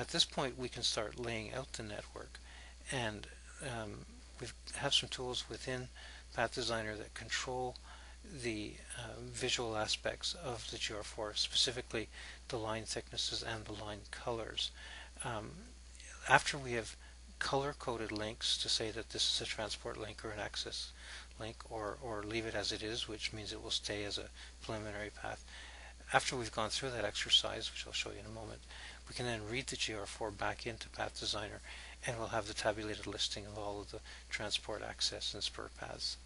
at this point we can start laying out the network, and we have some tools within Path Designer that control the visual aspects of the GR4, specifically the line thicknesses and the line colors. After we have color-coded links to say that this is a transport link or an access link, or leave it as it is, which means it will stay as a preliminary path. After we've gone through that exercise, which I'll show you in a moment, we can then read the GR4 back into Path Designer, and we'll have the tabulated listing of all of the transport, access, and spur paths.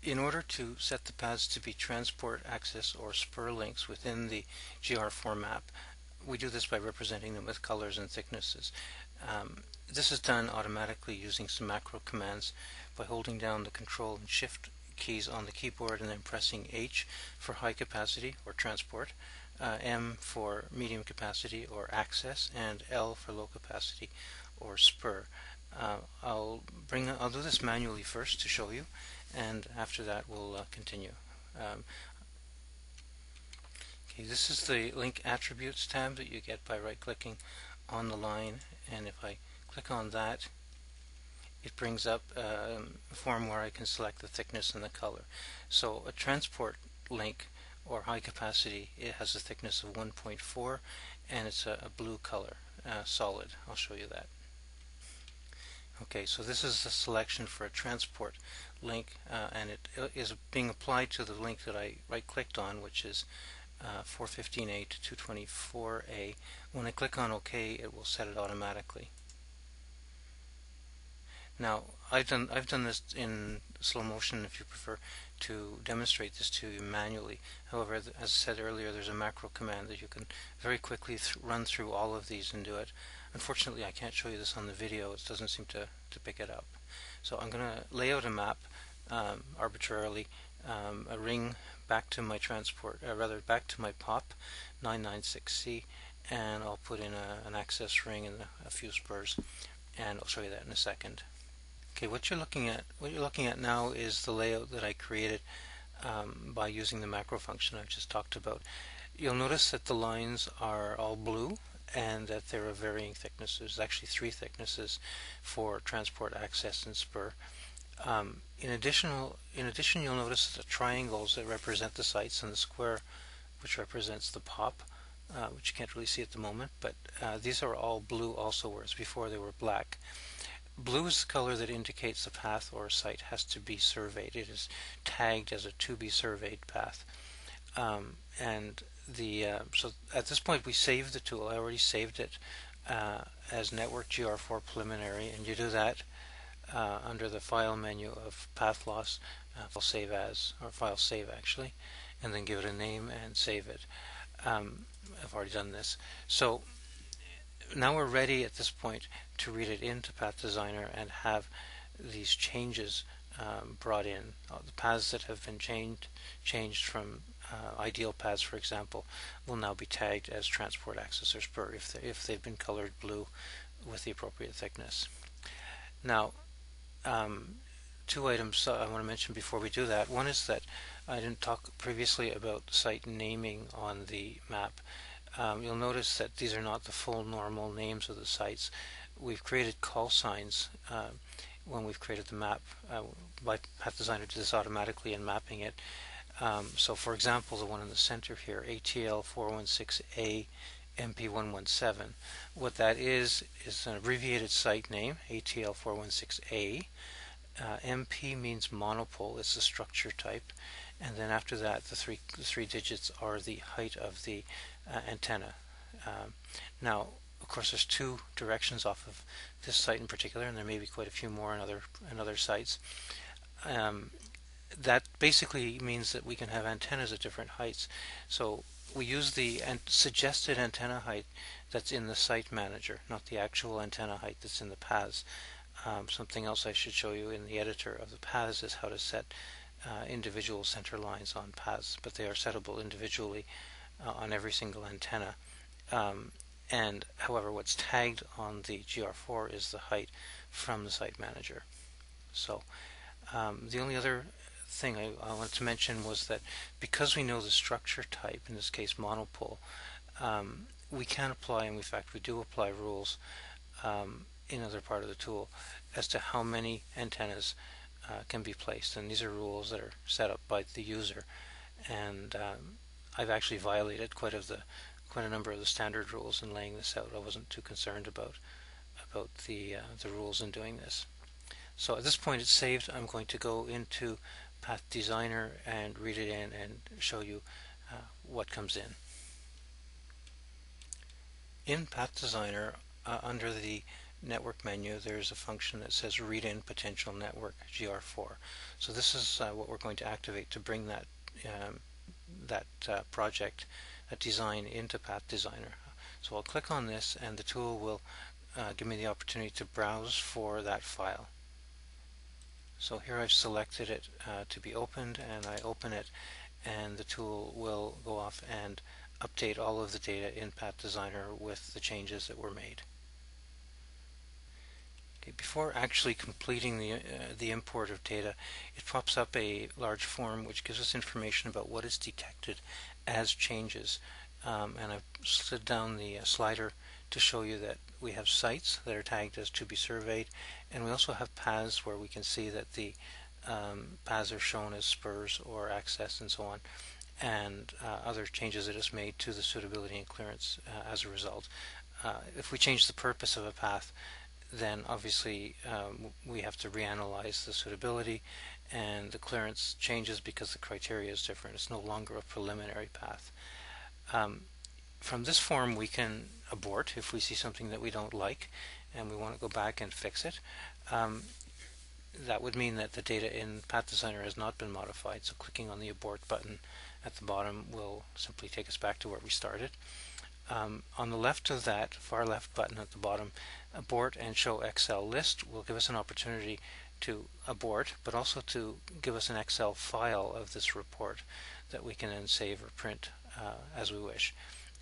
In order to set the paths to be transport, access, or spur links within the GR4 map, we do this by representing them with colors and thicknesses. This is done automatically using some macro commands by holding down the Control and Shift keys on the keyboard and then pressing H for high capacity or transport, M for medium capacity or access, and L for low capacity or spur. I'll do this manually first to show you, and after that we'll continue. Okay, this is the Link Attributes tab that you get by right-clicking on the line, and if I click on that, it brings up a form where I can select the thickness and the color. So a transport link or high capacity, it has a thickness of 1.4 and it's a blue color, solid. I'll show you that. Okay, so this is the selection for a transport link, and it is being applied to the link that I right-clicked on, which is 415A to 224A. When I click on OK, it will set it automatically. Now, I've done this in slow motion, if you prefer, to demonstrate this to you manually. However, as I said earlier, there's a macro command that you can very quickly run through all of these and do it. Unfortunately, I can't show you this on the video. It doesn't seem to pick it up. So I'm going to lay out a map arbitrarily, a ring back to my transport, back to my POP 996C, and I'll put in an access ring and a few spurs, and I'll show you that in a second. Okay, what you're looking at now is the layout that I created by using the macro function I've just talked about. You'll notice that the lines are all blue and that there are varying thicknesses. There's actually 3 thicknesses for transport, access, and spur. In addition, you'll notice the triangles that represent the sites and the square which represents the POP, which you can't really see at the moment, but these are all blue also, whereas before they were black. Blue is the color that indicates the path or site has to be surveyed. It is tagged as a to be surveyed path. So at this point we save the tool. I already saved it as Network GR4 Preliminary, and you do that under the File menu of Path Loss, File Save As, or File Save actually, and then give it a name and save it. I've already done this. So now we're ready at this point to read it into Path Designer and have these changes brought in. The paths that have been changed from ideal paths, for example, will now be tagged as transport, access, or spur if they've been colored blue with the appropriate thickness. Now, 2 items I want to mention before we do that. One is that I didn't talk previously about site naming on the map. You'll notice that these are not the full normal names of the sites. We've created call signs when we've created the map. By Path Designer did this automatically in mapping it. So for example, the one in the center here, ATL 416A MP117. What that is an abbreviated site name, ATL 416A. MP means monopole, it's the structure type, and then after that the three digits are the height of the antenna. Now, of course, there's 2 directions off of this site in particular, and there may be quite a few more in other sites. That basically means that we can have antennas at different heights. So we use the suggested antenna height that's in the site manager, not the actual antenna height that's in the paths. Something else I should show you in the editor of the paths is how to set individual center lines on paths, but they are settable individually on every single antenna. And however, what's tagged on the GR4 is the height from the site manager. So the only other thing I wanted to mention was that because we know the structure type, in this case monopole, we can apply, and in fact we do apply rules in other part of the tool as to how many antennas can be placed, and these are rules that are set up by the user, and I've actually violated quite a number of the standard rules in laying this out. I wasn't too concerned about the rules in doing this. So at this point it's saved. I'm going to go into Path Designer and read it in and show you what comes in. In Path Designer, under the network menu, there's a function that says read in potential network GR4. So this is what we're going to activate to bring that project, that design, into Path Designer. So I'll click on this, and the tool will give me the opportunity to browse for that file. So here I've selected it to be opened, and I open it, and the tool will go off and update all of the data in Path Designer with the changes that were made. Okay, before actually completing the import of data, it pops up a large form which gives us information about what is detected as changes. And I've slid down the slider to show you that we have sites that are tagged as to be surveyed, and we also have paths where we can see that the paths are shown as spurs or access and so on, and other changes that is made to the suitability and clearance as a result. If we change the purpose of a path, then obviously we have to reanalyze the suitability, and the clearance changes because the criteria is different. It's no longer a preliminary path. From this form we can abort if we see something that we don't like and we want to go back and fix it. That would mean that the data in Path Designer has not been modified, so clicking on the abort button at the bottom will simply take us back to where we started. On the left of that, far left button at the bottom, abort and show Excel list will give us an opportunity to abort, but also to give us an Excel file of this report that we can then save or print as we wish,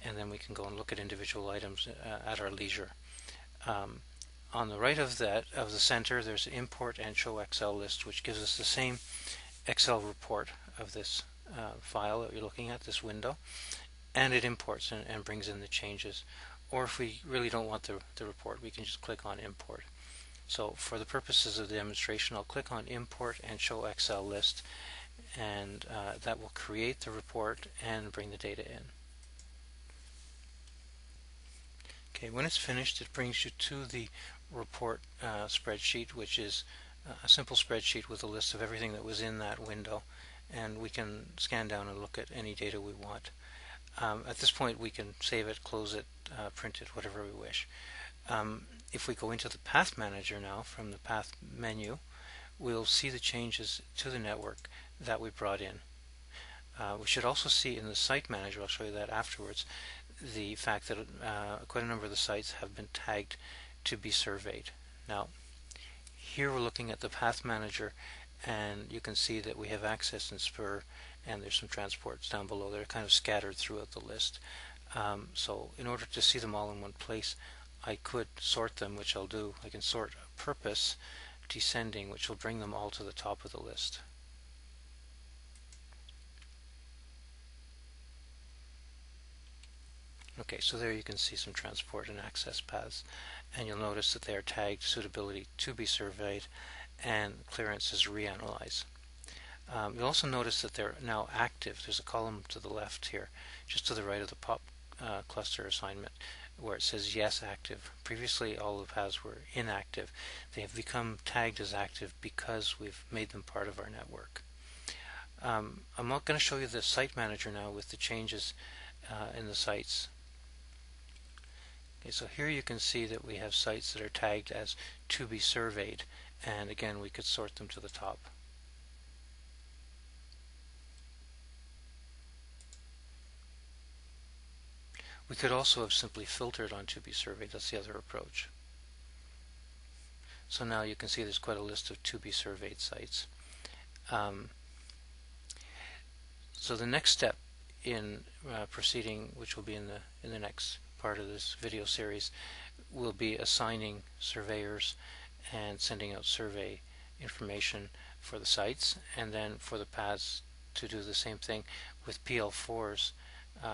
and then we can go and look at individual items at our leisure. On the right of the center, there's import and show Excel list, which gives us the same Excel report of this file that you're looking at, this window, and it imports and brings in the changes. Or if we really don't want the report, we can just click on import. So for the purposes of the demonstration, I'll click on import and show Excel list, and that will create the report and bring the data in. Okay, when it's finished, it brings you to the report spreadsheet, which is a simple spreadsheet with a list of everything that was in that window, and we can scan down and look at any data we want. At this point we can save it, close it, print it, whatever we wish. If we go into the Path Manager now from the Path menu, we'll see the changes to the network that we brought in. We should also see in the Site Manager, I'll show you that afterwards, the fact that quite a number of the sites have been tagged to be surveyed. Now, here we're looking at the Path Manager, and you can see that we have access and spur, and there's some transports down below. They're kind of scattered throughout the list. So in order to see them all in one place, I could sort them, which I'll do. I can sort purpose descending, which will bring them all to the top of the list. Okay, so there you can see some transport and access paths, and you'll notice that they are tagged suitability to be surveyed and clearance is reanalyze. You'll also notice that they're now active. There's a column to the left here, just to the right of the pop cluster assignment, where it says yes active. Previously all the paths were inactive. They have become tagged as active because we've made them part of our network. I'm not going to show you the Site Manager now with the changes in the sites. Okay, so here you can see that we have sites that are tagged as to be surveyed, and again we could sort them to the top. We could also have simply filtered on to be surveyed. That's the other approach. So now you can see there's quite a list of to be surveyed sites. So the next step in proceeding, which will be in the next part of this video series, will be assigning surveyors and sending out survey information for the sites, and then for the paths to do the same thing with PL4s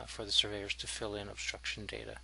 for the surveyors to fill in obstruction data.